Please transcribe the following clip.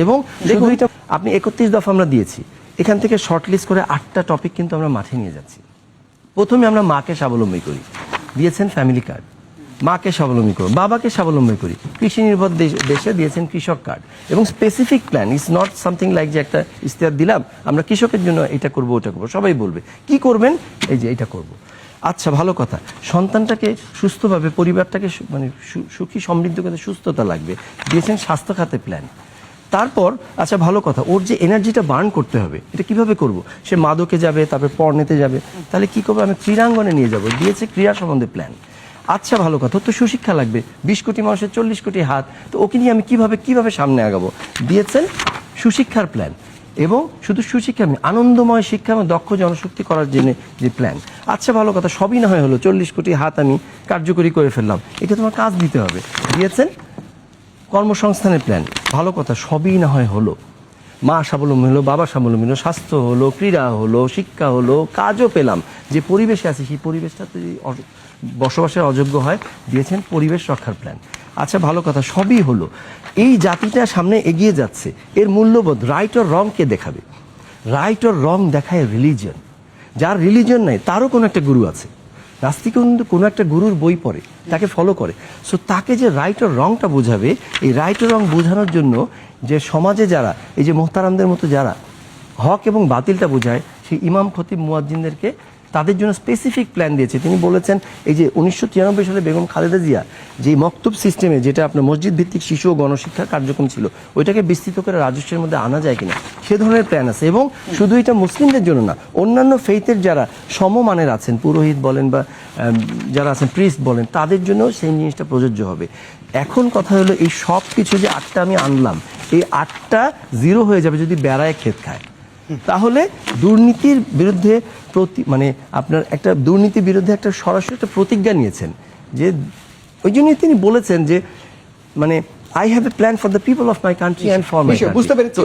এবং দেখুন আপনি 31 দফা আমরা দিয়েছি, এখান থেকে শর্টলিস্ট করে 8টা টপিক কিন্তু আমরা মাঠে নিয়ে যাচ্ছি। প্রথমে আমরা মাকে স্বাবলম্বী করি, দিয়েছেন ফ্যামিলি কার্ড, মাকে স্বাবলম্বী করো, বাবাকে স্বাবলম্বী করি, কৃষি নির্ভর দেশে দিয়েছেন কৃষক কার্ড এবং specific plan. It's not something like যে একটা ইশতেহার দিলাম আমরা কৃষকের জন্য এটা করব ওটা করবো, সবাই বলবে কি করবেন, এই যে এটা করব। আচ্ছা ভালো কথা, সন্তানটাকে সুস্থভাবে, পরিবারটাকে মানে সুখী সমৃদ্ধ করে সুস্থতা লাগবে, দিয়েছেন স্বাস্থ্য খাতে প্ল্যান। তারপর আচ্ছা ভালো কথা, ওর যে এনার্জিটা বার্ন করতে হবে এটা কিভাবে করব, সে মাদকে যাবে, তারপরে পর্নেতে যাবে, তাহলে কি করবো, আমি ক্রীড়াঙ্গনে নিয়ে যাব, দিয়েছে ক্রীড়া সম্বন্ধে প্ল্যান। আচ্ছা ভালো কথা, তো সুশিক্ষা লাগবে, 20 কোটি মানুষের 40 কোটি হাত, তো ওকে নিয়ে আমি কিভাবে সামনে আগাবো, দিয়েছেন সুশিক্ষার প্ল্যান। এবং শুধু সুশিক্ষা নয়, আনন্দময় শিক্ষা এবং দক্ষ জনশক্তি করার জন্য যে প্ল্যান। আচ্ছা ভালো কথা, সবই না হয় হলো, 40 কোটি হাত আমি কার্যকরী করে ফেললাম, এটা তোমার কাজ দিতে হবে, দিয়েছেন কর্মসংস্থানের প্ল্যান। ভালো কথা, সবই না হয় হলো, মা স্বাবলম্বী হলো, বাবা স্বাবলম্বী হলো, স্বাস্থ্য হলো, ক্রীড়া হলো, শিক্ষা হলো, কাজও পেলাম, যে পরিবেশে আছে সেই পরিবেশটা যদি বসবাসের অযোগ্য হয়, দিয়েছেন পরিবেশ রক্ষার প্ল্যান। আচ্ছা ভালো কথা, সবই হলো, এই জাতিটা সামনে এগিয়ে যাচ্ছে, এর মূল্যবোধ রাইট অর রং কে দেখাবে, রাইট অর রং দেখায় রিলিজন। যার রিলিজন নাই তারও কোনো একটা গুরু আছে, নাস্তিকও কিন্তু কোনো একটা গুরুর বই পড়ে, তাকে ফলো করে। সো তাকে যে রাইট অর রংটা বোঝাবে, এই রাইট অর রং বোঝানোর জন্য যে সমাজে যারা এই যে মোহতারামদের মতো যারা হক এবং বাতিলটা বোঝায়, সেই ইমাম খতিব মুয়াজ্জিনদেরকে তাদের জন্য স্পেসিফিক প্ল্যান দিয়েছে। তিনি বলেছেন এই যে 1993 সালে বেগম খালেদা জিয়া যে মক্তব সিস্টেমে, যেটা আপনার মসজিদ ভিত্তিক শিশু ও গণশিক্ষার কার্যক্রম ছিল, ওইটাকে বিস্তৃত করে রাজস্বের মধ্যে আনা যায় কিনা, সে ধরনের প্ল্যান আছে। এবং শুধু এটা মুসলিমদের জন্য না, অন্যান্য ফেইথের যারা সমমানের আছেন, পুরোহিত বলেন বা যারা আছেন প্রিস্ট বলেন, তাদের জন্য সেই জিনিসটা প্রযোজ্য হবে। এখন কথা হলো, এই সব কিছু যে 8টা আমি আনলাম, এই 8টা জিরো হয়ে যাবে যদি বেড়ায় ক্ষেত খায়। তাহলে দুর্নীতির বিরুদ্ধে মানে আপনার একটা দুর্নীতির বিরুদ্ধে একটা সরাসরি একটা প্রতিজ্ঞা নিয়েছেন, যে ওই জন্যই তিনি বলেছেন যে মানে I have a plan for the people of my country and for my country. বুঝতে পেরেছি।